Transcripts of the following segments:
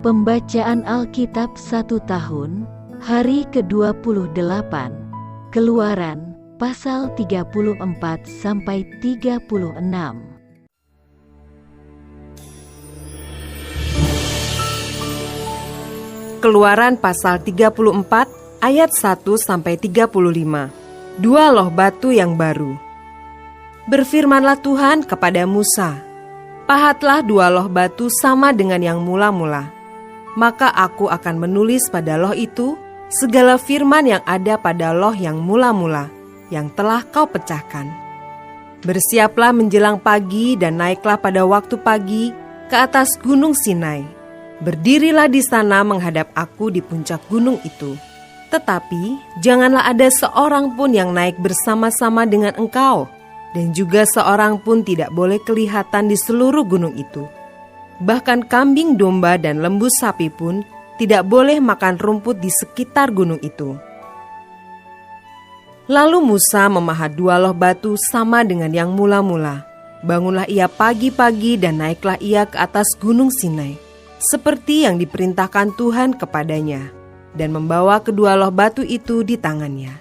Pembacaan Alkitab 1 tahun, hari ke-28, Keluaran, pasal 34-36. Keluaran pasal 34 ayat 1-35. Dua loh batu yang baru. Berfirmanlah Tuhan kepada Musa, pahatlah dua loh batu sama dengan yang mula-mula. Maka aku akan menulis pada loh itu segala firman yang ada pada loh yang mula-mula, yang telah kau pecahkan. Bersiaplah menjelang pagi dan naiklah pada waktu pagi ke atas gunung Sinai. Berdirilah di sana menghadap aku di puncak gunung itu. Tetapi janganlah ada seorang pun yang naik bersama-sama dengan engkau, dan juga seorang pun tidak boleh kelihatan di seluruh gunung itu. Bahkan kambing domba dan lembu sapi pun tidak boleh makan rumput di sekitar gunung itu. Lalu Musa memahat dua loh batu sama dengan yang mula-mula. Bangunlah ia pagi-pagi dan naiklah ia ke atas gunung Sinai, seperti yang diperintahkan Tuhan kepadanya, dan membawa kedua loh batu itu di tangannya.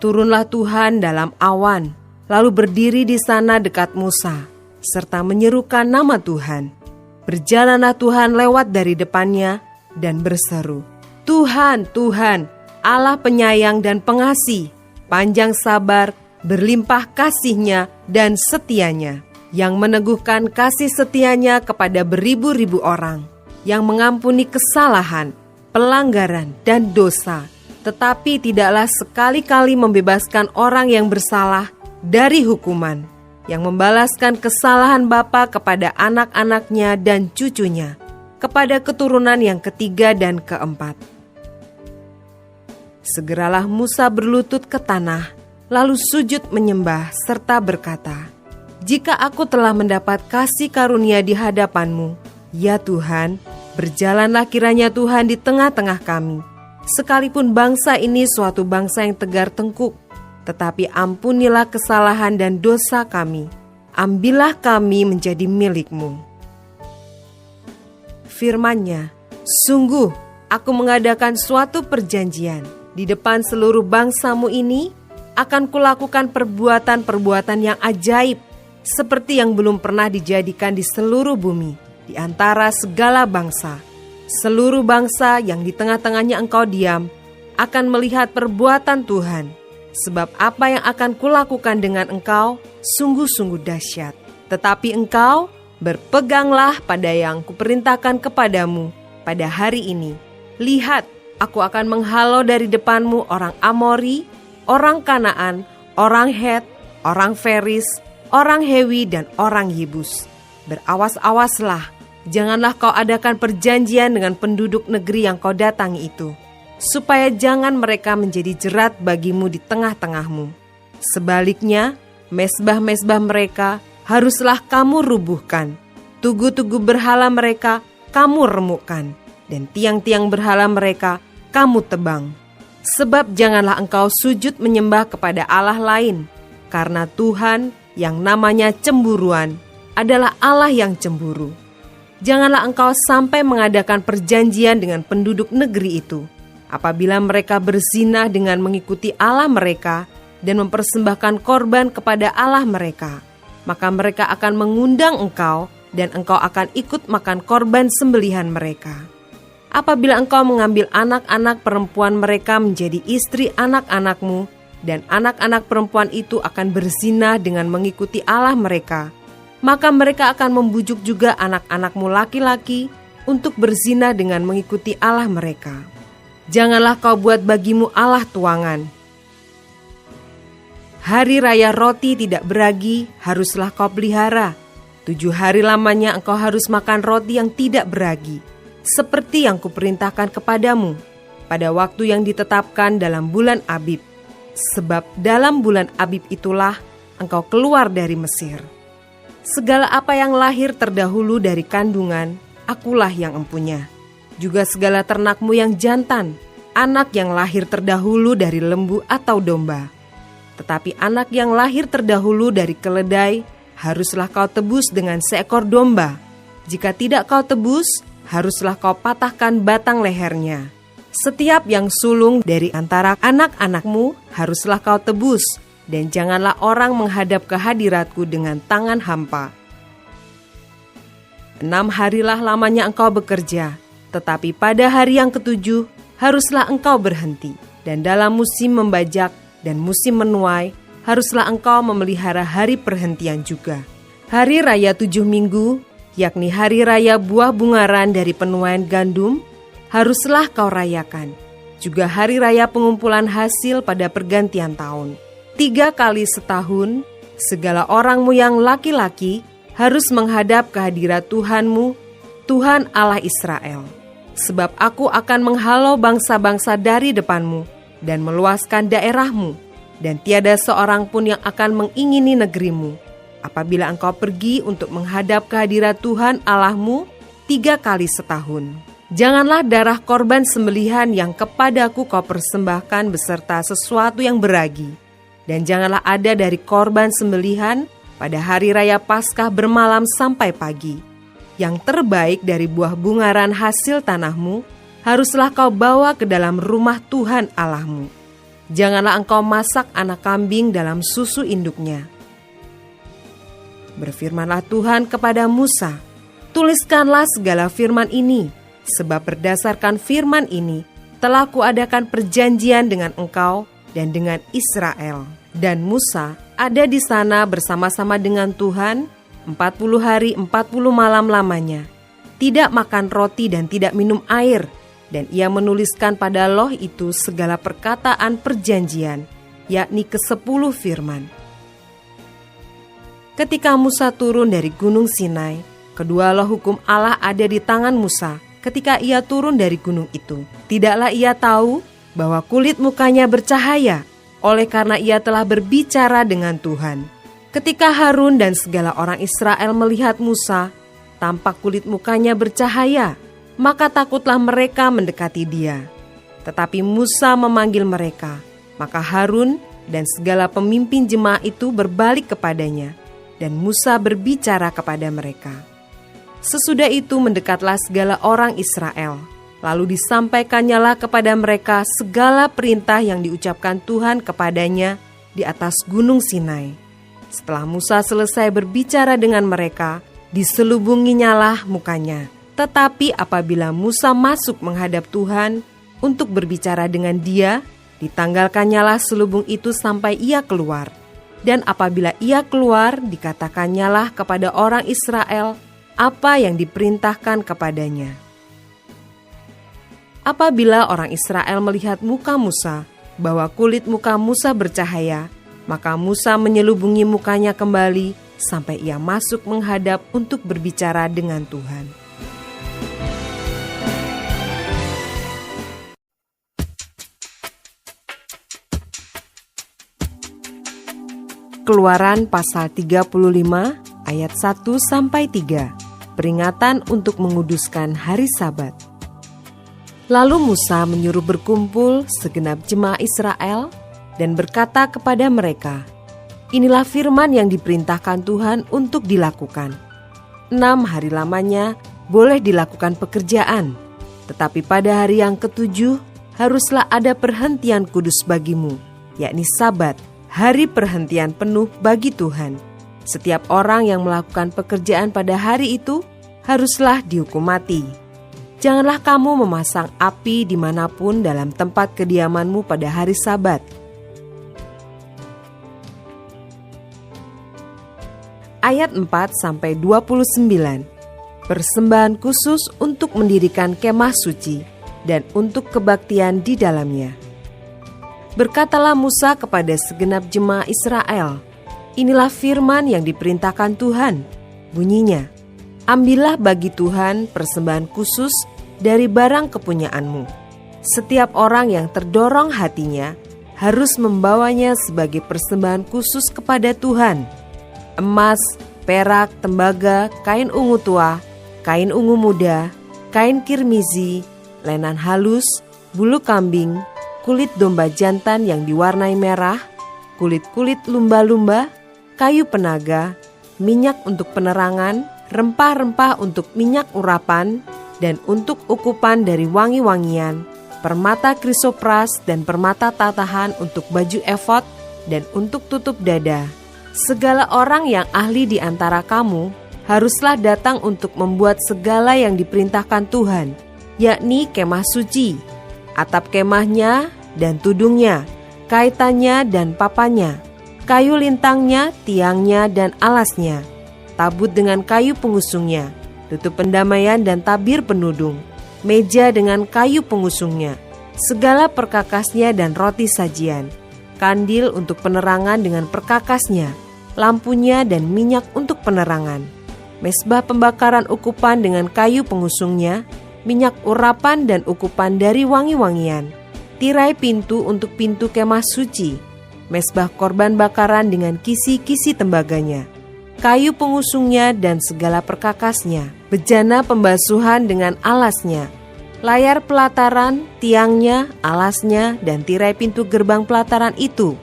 Turunlah Tuhan dalam awan, lalu berdiri di sana dekat Musa, serta menyerukan nama Tuhan. Berjalanlah Tuhan lewat dari depannya dan berseru, Tuhan, Tuhan, Allah penyayang dan pengasih, panjang sabar, berlimpah kasih-Nya dan setianya, yang meneguhkan kasih setianya kepada beribu-ribu orang, yang mengampuni kesalahan, pelanggaran, dan dosa, tetapi tidaklah sekali-kali membebaskan orang yang bersalah dari hukuman, yang membalaskan kesalahan bapa kepada anak-anaknya dan cucunya, kepada keturunan yang ketiga dan keempat. Segeralah Musa berlutut ke tanah, lalu sujud menyembah serta berkata, jika aku telah mendapat kasih karunia di hadapan-Mu, ya Tuhan, berjalanlah kiranya Tuhan di tengah-tengah kami, sekalipun bangsa ini suatu bangsa yang tegar tengkuk. Tetapi ampunilah kesalahan dan dosa kami, ambillah kami menjadi milik-Mu. Firman-Nya, sungguh aku mengadakan suatu perjanjian di depan seluruh bangsa-Mu ini, akan kulakukan perbuatan-perbuatan yang ajaib, seperti yang belum pernah dijadikan di seluruh bumi, di antara segala bangsa. Seluruh bangsa yang di tengah-tengahnya engkau diam, akan melihat perbuatan Tuhan. Sebab apa yang akan kulakukan dengan engkau sungguh-sungguh dahsyat. Tetapi engkau berpeganglah pada yang kuperintahkan kepadamu pada hari ini. Lihat, aku akan menghalau dari depanmu orang Amori, orang Kanaan, orang Het, orang Feris, orang Hewi, dan orang Yebus. Berawas-awaslah, janganlah kau adakan perjanjian dengan penduduk negeri yang kau datangi itu, supaya jangan mereka menjadi jerat bagimu di tengah-tengahmu. Sebaliknya, mezbah-mezbah mereka haruslah kamu rubuhkan, tugu-tugu berhala mereka kamu remukkan, dan tiang-tiang berhala mereka kamu tebang. Sebab janganlah engkau sujud menyembah kepada Allah lain, karena Tuhan yang namanya cemburuan adalah Allah yang cemburu. Janganlah engkau sampai mengadakan perjanjian dengan penduduk negeri itu. Apabila mereka berzina dengan mengikuti Allah mereka dan mempersembahkan korban kepada Allah mereka, maka mereka akan mengundang engkau dan engkau akan ikut makan korban sembelihan mereka. Apabila engkau mengambil anak-anak perempuan mereka menjadi istri anak-anakmu, dan anak-anak perempuan itu akan berzina dengan mengikuti Allah mereka, maka mereka akan membujuk juga anak-anakmu laki-laki untuk berzina dengan mengikuti Allah mereka. Janganlah kau buat bagimu Allah tuangan. Hari raya roti tidak beragi haruslah kau pelihara. 7 hari lamanya engkau harus makan roti yang tidak beragi, seperti yang kuperintahkan kepadamu, pada waktu yang ditetapkan dalam bulan Abib. Sebab dalam bulan Abib itulah engkau keluar dari Mesir. Segala apa yang lahir terdahulu dari kandungan, akulah yang empunya. Juga segala ternakmu yang jantan, anak yang lahir terdahulu dari lembu atau domba. Tetapi anak yang lahir terdahulu dari keledai, haruslah kau tebus dengan seekor domba. Jika tidak kau tebus, haruslah kau patahkan batang lehernya. Setiap yang sulung dari antara anak-anakmu haruslah kau tebus, dan janganlah orang menghadap ke hadiratku dengan tangan hampa. 6 harilah lamanya engkau bekerja, tetapi pada hari yang ke-7 haruslah engkau berhenti. Dan dalam musim membajak dan musim menuai, haruslah engkau memelihara hari perhentian juga. Hari raya 7 minggu, yakni hari raya buah bungaran dari penuaian gandum, haruslah kau rayakan. Juga hari raya pengumpulan hasil pada pergantian tahun. 3 kali setahun, segala orangmu yang laki-laki harus menghadap ke hadirat Tuhanmu, Tuhan Allah Israel. Sebab aku akan menghalau bangsa-bangsa dari depanmu dan meluaskan daerahmu, dan tiada seorang pun yang akan mengingini negerimu, apabila engkau pergi untuk menghadap ke hadirat Tuhan Allahmu 3 kali setahun. Janganlah darah korban sembelihan yang kepadaku kau persembahkan beserta sesuatu yang beragi, dan janganlah ada dari korban sembelihan pada hari raya Paskah bermalam sampai pagi. Yang terbaik dari buah bungaran hasil tanahmu haruslah kau bawa ke dalam rumah Tuhan Allahmu. Janganlah engkau masak anak kambing dalam susu induknya. Berfirmanlah Tuhan kepada Musa, tuliskanlah segala firman ini, sebab berdasarkan firman ini telah kuadakan perjanjian dengan engkau dan dengan Israel. Dan Musa ada di sana bersama-sama dengan Tuhan 40 hari 40 malam lamanya, tidak makan roti dan tidak minum air. Dan ia menuliskan pada loh itu segala perkataan perjanjian, yakni ke-10 firman. Ketika Musa turun dari gunung Sinai, kedua loh hukum Allah ada di tangan Musa ketika ia turun dari gunung itu. Tidaklah ia tahu bahwa kulit mukanya bercahaya, oleh karena ia telah berbicara dengan Tuhan. Ketika Harun dan segala orang Israel melihat Musa, tampak kulit mukanya bercahaya, maka takutlah mereka mendekati dia. Tetapi Musa memanggil mereka, maka Harun dan segala pemimpin jemaah itu berbalik kepadanya, dan Musa berbicara kepada mereka. Sesudah itu mendekatlah segala orang Israel, lalu disampaikannyalah kepada mereka segala perintah yang diucapkan Tuhan kepadanya di atas gunung Sinai. Setelah Musa selesai berbicara dengan mereka, diselubunginyalah mukanya. Tetapi apabila Musa masuk menghadap Tuhan untuk berbicara dengan dia, ditanggalkannyalah selubung itu sampai ia keluar. Dan apabila ia keluar, dikatakannya kepada orang Israel apa yang diperintahkan kepadanya. Apabila orang Israel melihat muka Musa, bahwa kulit muka Musa bercahaya, maka Musa menyelubungi mukanya kembali sampai ia masuk menghadap untuk berbicara dengan Tuhan. Keluaran pasal 35 ayat 1-3, peringatan untuk menguduskan hari Sabat. Lalu Musa menyuruh berkumpul segenap jemaah Israel dan berkata kepada mereka, inilah firman yang diperintahkan Tuhan untuk dilakukan. 6 hari lamanya boleh dilakukan pekerjaan, tetapi pada hari yang ke-7 haruslah ada perhentian kudus bagimu, yakni Sabat, hari perhentian penuh bagi Tuhan. Setiap orang yang melakukan pekerjaan pada hari itu haruslah dihukum mati. Janganlah kamu memasang api dimanapun dalam tempat kediamanmu pada hari Sabat. Ayat 4-29, persembahan khusus untuk mendirikan kemah suci dan untuk kebaktian di dalamnya. Berkatalah Musa kepada segenap jemaah Israel, inilah firman yang diperintahkan Tuhan. Bunyinya, ambillah bagi Tuhan persembahan khusus dari barang kepunyaanmu. Setiap orang yang terdorong hatinya harus membawanya sebagai persembahan khusus kepada Tuhan. Emas, perak, tembaga, kain ungu tua, kain ungu muda, kain kirmizi, lenan halus, bulu kambing, kulit domba jantan yang diwarnai merah, kulit-kulit lumba-lumba, kayu penaga, minyak untuk penerangan, rempah-rempah untuk minyak urapan, dan untuk ukupan dari wangi-wangian, permata krisopras dan permata tatahan untuk baju efod dan untuk tutup dada. Segala orang yang ahli di antara kamu haruslah datang untuk membuat segala yang diperintahkan Tuhan, yakni kemah suci, atap kemahnya dan tudungnya, kaitannya dan papanya, kayu lintangnya, tiangnya dan alasnya, tabut dengan kayu pengusungnya, tutup pendamaian dan tabir penudung, meja dengan kayu pengusungnya, segala perkakasnya dan roti sajian, kandil untuk penerangan dengan perkakasnya, lampunya dan minyak untuk penerangan, mesbah pembakaran ukupan dengan kayu pengusungnya, minyak urapan dan ukupan dari wangi-wangian, tirai pintu untuk pintu kemah suci, mesbah korban bakaran dengan kisi-kisi tembaganya, kayu pengusungnya dan segala perkakasnya, bejana pembasuhan dengan alasnya, layar pelataran, tiangnya, alasnya, dan tirai pintu gerbang pelataran itu,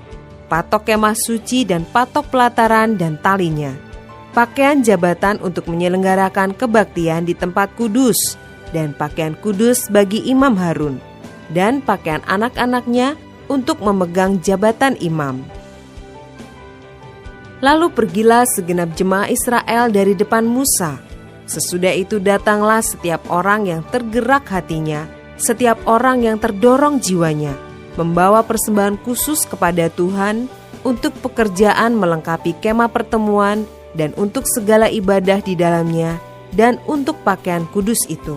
patok kemah suci dan patok pelataran dan talinya, pakaian jabatan untuk menyelenggarakan kebaktian di tempat kudus, dan pakaian kudus bagi imam Harun, dan pakaian anak-anaknya untuk memegang jabatan imam. Lalu pergilah segenap jemaah Israel dari depan Musa. Sesudah itu datanglah setiap orang yang tergerak hatinya, setiap orang yang terdorong jiwanya, membawa persembahan khusus kepada Tuhan untuk pekerjaan melengkapi kemah pertemuan dan untuk segala ibadah di dalamnya dan untuk pakaian kudus itu.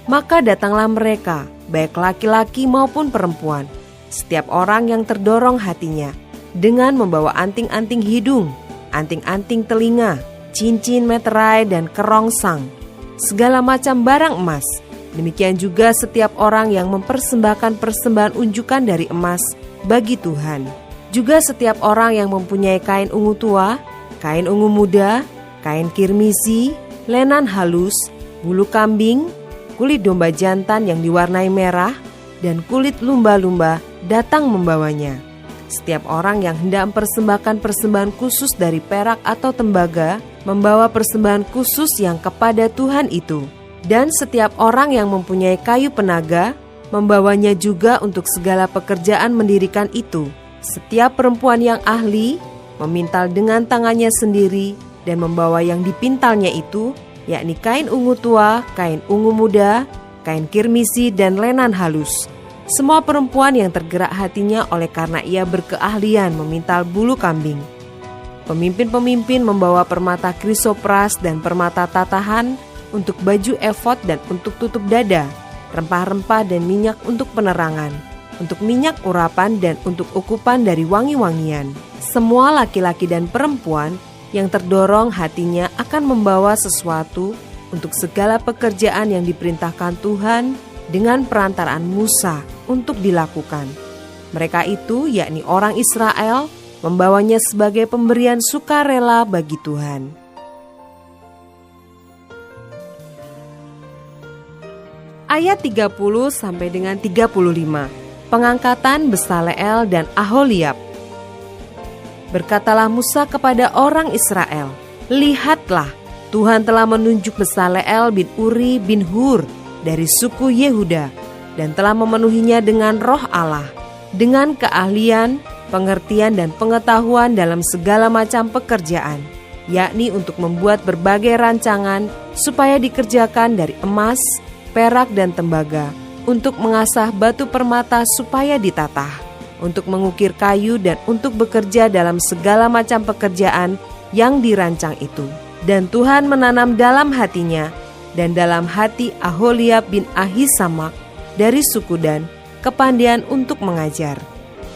Maka datanglah mereka, baik laki-laki maupun perempuan, setiap orang yang terdorong hatinya, dengan membawa anting-anting hidung, anting-anting telinga, cincin meterai dan kerongsang, segala macam barang emas. Demikian juga setiap orang yang mempersembahkan persembahan unjukan dari emas bagi Tuhan. Juga setiap orang yang mempunyai kain ungu tua, kain ungu muda, kain kirmisi, lenan halus, bulu kambing, kulit domba jantan yang diwarnai merah, dan kulit lumba-lumba datang membawanya. Setiap orang yang hendak mempersembahkan persembahan khusus dari perak atau tembaga, membawa persembahan khusus yang kepada Tuhan itu. Dan setiap orang yang mempunyai kayu penaga, membawanya juga untuk segala pekerjaan mendirikan itu. Setiap perempuan yang ahli, memintal dengan tangannya sendiri, dan membawa yang dipintalnya itu, yakni kain ungu tua, kain ungu muda, kain kirmisi, dan lenan halus. Semua perempuan yang tergerak hatinya oleh karena ia berkeahlian memintal bulu kambing. Pemimpin-pemimpin membawa permata krisopras dan permata tatahan untuk baju efod dan untuk tutup dada, rempah-rempah dan minyak untuk penerangan, untuk minyak urapan dan untuk ukupan dari wangi-wangian. Semua laki-laki dan perempuan yang terdorong hatinya akan membawa sesuatu untuk segala pekerjaan yang diperintahkan Tuhan dengan perantaraan Musa untuk dilakukan. Mereka itu, yakni orang Israel, membawanya sebagai pemberian sukarela bagi Tuhan. Ayat 30 sampai dengan 35. Pengangkatan Besaleel dan Aholiab. Berkatalah Musa kepada orang Israel, "Lihatlah, Tuhan telah menunjuk Besaleel bin Uri bin Hur dari suku Yehuda, dan telah memenuhinya dengan roh Allah, dengan keahlian, pengertian dan pengetahuan dalam segala macam pekerjaan, yakni untuk membuat berbagai rancangan supaya dikerjakan dari emas, perak dan tembaga, untuk mengasah batu permata supaya ditatah, untuk mengukir kayu dan untuk bekerja dalam segala macam pekerjaan yang dirancang itu. Dan Tuhan menanam dalam hatinya dan dalam hati Aholiab bin Ahisamak dari suku Dan kepandaian untuk mengajar.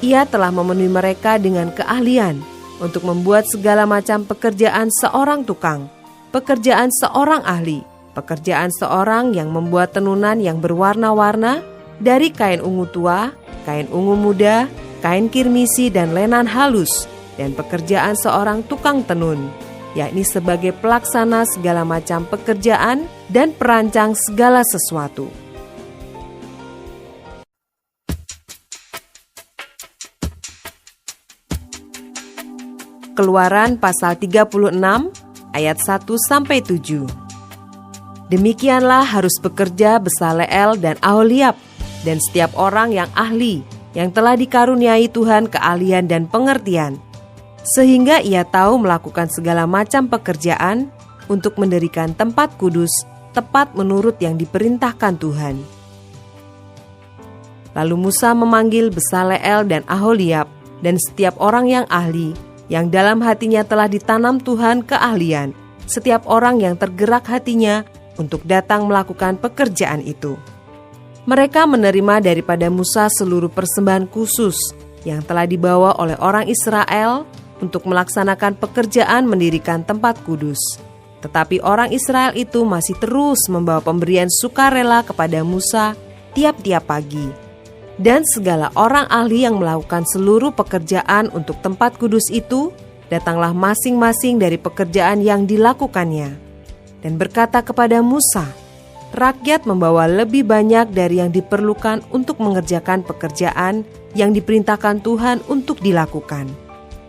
Ia telah memenuhi mereka dengan keahlian untuk membuat segala macam pekerjaan seorang tukang, pekerjaan seorang ahli, pekerjaan seorang yang membuat tenunan yang berwarna-warna dari kain ungu tua, kain ungu muda, kain kirmisi dan lenan halus, dan pekerjaan seorang tukang tenun, yakni sebagai pelaksana segala macam pekerjaan dan perancang segala sesuatu. Keluaran pasal 36 ayat 1-7. Demikianlah harus bekerja Besaleel dan Aholiab dan setiap orang yang ahli, yang telah dikaruniai Tuhan keahlian dan pengertian, sehingga ia tahu melakukan segala macam pekerjaan untuk mendirikan tempat kudus tepat menurut yang diperintahkan Tuhan. Lalu Musa memanggil Besaleel dan Aholiab dan setiap orang yang ahli, yang dalam hatinya telah ditanam Tuhan keahlian, setiap orang yang tergerak hatinya untuk datang melakukan pekerjaan itu. Mereka menerima daripada Musa seluruh persembahan khusus yang telah dibawa oleh orang Israel untuk melaksanakan pekerjaan mendirikan tempat kudus. Tetapi orang Israel itu masih terus membawa pemberian sukarela kepada Musa tiap-tiap pagi. Dan segala orang ahli yang melakukan seluruh pekerjaan untuk tempat kudus itu, datanglah masing-masing dari pekerjaan yang dilakukannya. Dan berkata kepada Musa, rakyat membawa lebih banyak dari yang diperlukan untuk mengerjakan pekerjaan yang diperintahkan Tuhan untuk dilakukan.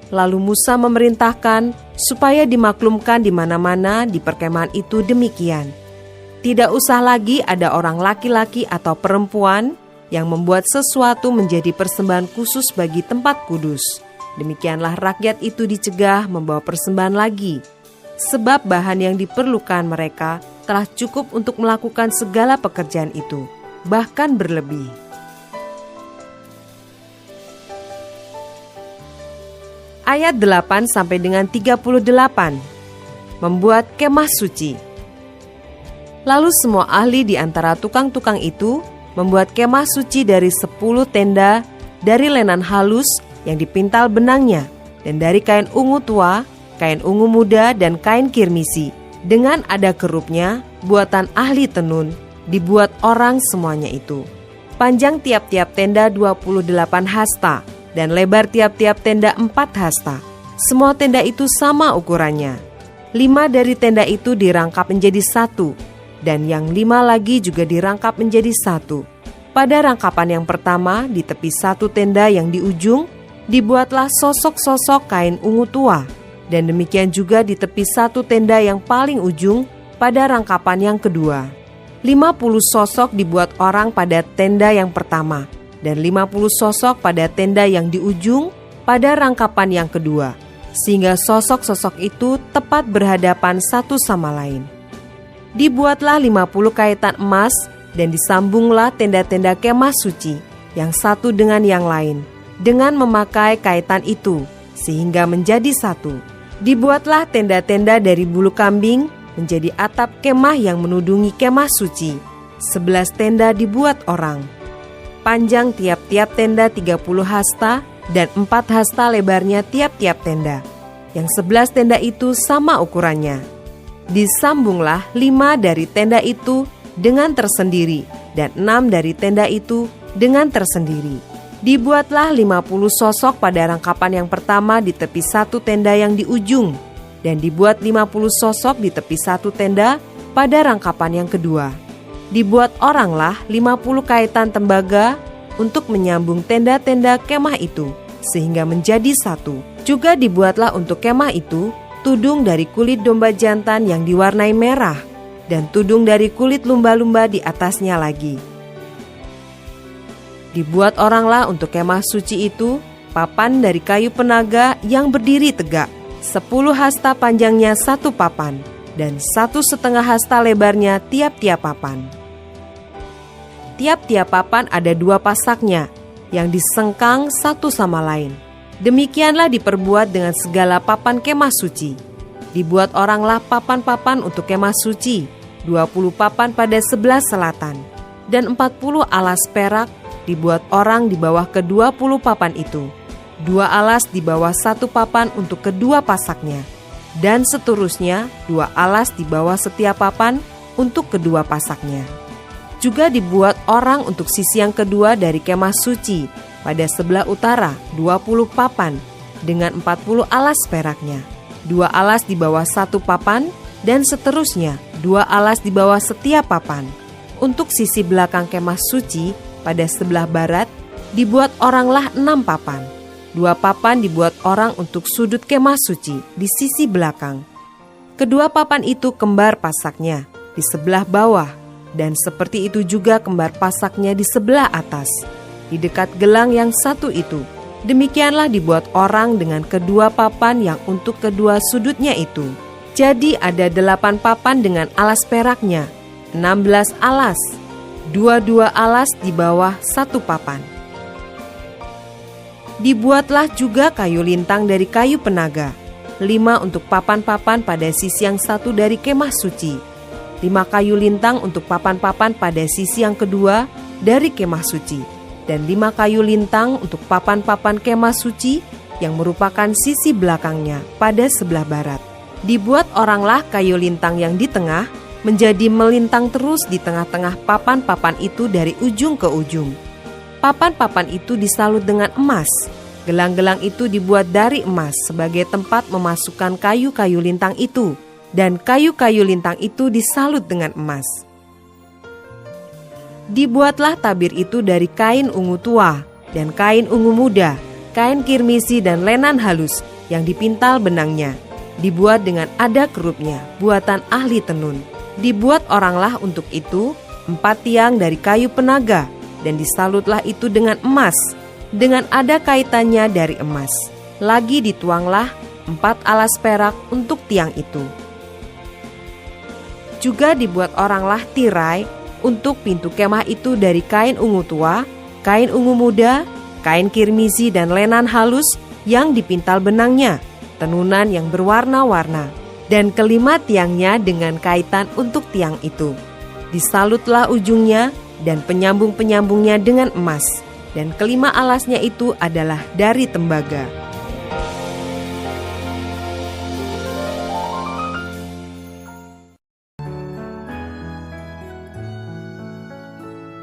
Lalu Musa memerintahkan supaya dimaklumkan di mana-mana di perkemahan itu demikian. Tidak usah lagi ada orang laki-laki atau perempuan yang membuat sesuatu menjadi persembahan khusus bagi tempat kudus. Demikianlah rakyat itu dicegah membawa persembahan lagi, sebab bahan yang diperlukan mereka telah cukup untuk melakukan segala pekerjaan itu, bahkan berlebih. Ayat 8 sampai dengan 38. Membuat kemah suci. Lalu semua ahli di antara tukang-tukang itu membuat kemah suci dari 10 tenda dari lenan halus yang dipintal benangnya, dan dari kain ungu tua, kain ungu muda, dan kain kirmisi, dengan ada kerupnya, buatan ahli tenun, dibuat orang semuanya itu. Panjang tiap-tiap tenda 28 hasta, dan lebar tiap-tiap tenda 4 hasta. Semua tenda itu sama ukurannya. 5 dari tenda itu dirangkap menjadi 1, dan yang 5 lagi juga dirangkap menjadi 1. Pada rangkapan yang pertama, di tepi 1 tenda yang di ujung, dibuatlah sosok-sosok kain ungu tua, dan demikian juga di tepi 1 tenda yang paling ujung pada rangkapan yang kedua. 50 sosok dibuat orang pada tenda yang pertama, dan 50 sosok pada tenda yang di ujung pada rangkapan yang kedua, sehingga sosok-sosok itu tepat berhadapan satu sama lain. Dibuatlah 50 kaitan emas, dan disambunglah tenda-tenda kemah suci, yang satu dengan yang lain, dengan memakai kaitan itu, sehingga menjadi satu. Dibuatlah tenda-tenda dari bulu kambing, menjadi atap kemah yang menudungi kemah suci. 11 tenda dibuat orang. Panjang tiap-tiap tenda 30 hasta, dan 4 hasta lebarnya tiap-tiap tenda. Yang 11 tenda itu sama ukurannya. Disambunglah 5 dari tenda itu dengan tersendiri, dan 6 dari tenda itu dengan tersendiri. Dibuatlah 50 sosok pada rangkapan yang pertama di tepi 1 tenda yang di ujung, dan dibuat 50 sosok di tepi 1 tenda pada rangkapan yang kedua. Dibuat oranglah 50 kaitan tembaga untuk menyambung tenda-tenda kemah itu, sehingga menjadi satu. Juga dibuatlah untuk kemah itu tudung dari kulit domba jantan yang diwarnai merah, dan tudung dari kulit lumba-lumba di atasnya lagi. Dibuat oranglah untuk kemah suci itu papan dari kayu penaga yang berdiri tegak, 10 hasta panjangnya 1 papan, dan 1,5 hasta lebarnya tiap-tiap papan. Tiap-tiap papan ada 2 pasaknya, yang disengkang satu sama lain. Demikianlah diperbuat dengan segala papan kemah suci. Dibuat oranglah papan-papan untuk kemah suci, 20 papan pada sebelah selatan, dan 40 alas perak dibuat orang di bawah ke-20 papan itu. 2 alas di bawah 1 papan untuk kedua pasaknya, dan seterusnya 2 alas di bawah setiap papan untuk kedua pasaknya. Juga dibuat orang untuk sisi yang kedua dari kemah suci, pada sebelah utara 20 papan dengan 40 alas peraknya. 2 alas di bawah 1 papan, dan seterusnya 2 alas di bawah setiap papan. Untuk sisi belakang kemah suci pada sebelah barat dibuat oranglah 6 papan. 2 papan dibuat orang untuk sudut kemah suci di sisi belakang. Kedua papan itu kembar pasaknya, di sebelah bawah, dan seperti itu juga kembar pasaknya di sebelah atas, di dekat gelang yang satu itu. Demikianlah dibuat orang dengan kedua papan yang untuk kedua sudutnya itu. Jadi ada 8 papan dengan alas peraknya, 16 alas, 2 alas di bawah satu papan. Dibuatlah juga kayu lintang dari kayu penaga, 5 untuk papan-papan pada sisi yang satu dari kemah suci, 5 kayu lintang untuk papan-papan pada sisi yang kedua dari kemah suci, dan 5 kayu lintang untuk papan-papan kemah suci yang merupakan sisi belakangnya pada sebelah barat. Dibuat oranglah kayu lintang yang di tengah menjadi melintang terus di tengah-tengah papan-papan itu dari ujung ke ujung. Papan-papan itu disalut dengan emas. Gelang-gelang itu dibuat dari emas sebagai tempat memasukkan kayu-kayu lintang itu, dan kayu-kayu lintang itu disalut dengan emas. Dibuatlah tabir itu dari kain ungu tua dan kain ungu muda, kain kirmisi dan lenan halus yang dipintal benangnya. Dibuat dengan ada kerupnya, buatan ahli tenun. Dibuat oranglah untuk itu 4 tiang dari kayu penaga, dan disalutlah itu dengan emas, dengan ada kaitannya dari emas. Lagi dituanglah 4 alas perak untuk tiang itu. Juga dibuat oranglah tirai untuk pintu kemah itu dari kain ungu tua, kain ungu muda, kain kirmisi dan lenan halus yang dipintal benangnya, tenunan yang berwarna-warna, dan kelima tiangnya dengan kaitan untuk tiang itu. Disalutlah ujungnya dan penyambung-penyambungnya dengan emas, dan kelima alasnya itu adalah dari tembaga.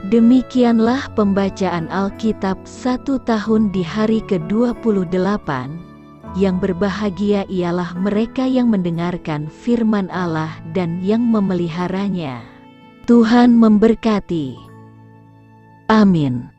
Demikianlah pembacaan Alkitab 1 tahun di hari ke-28. Yang berbahagia ialah mereka yang mendengarkan firman Allah dan yang memeliharanya. Tuhan memberkati. Amin.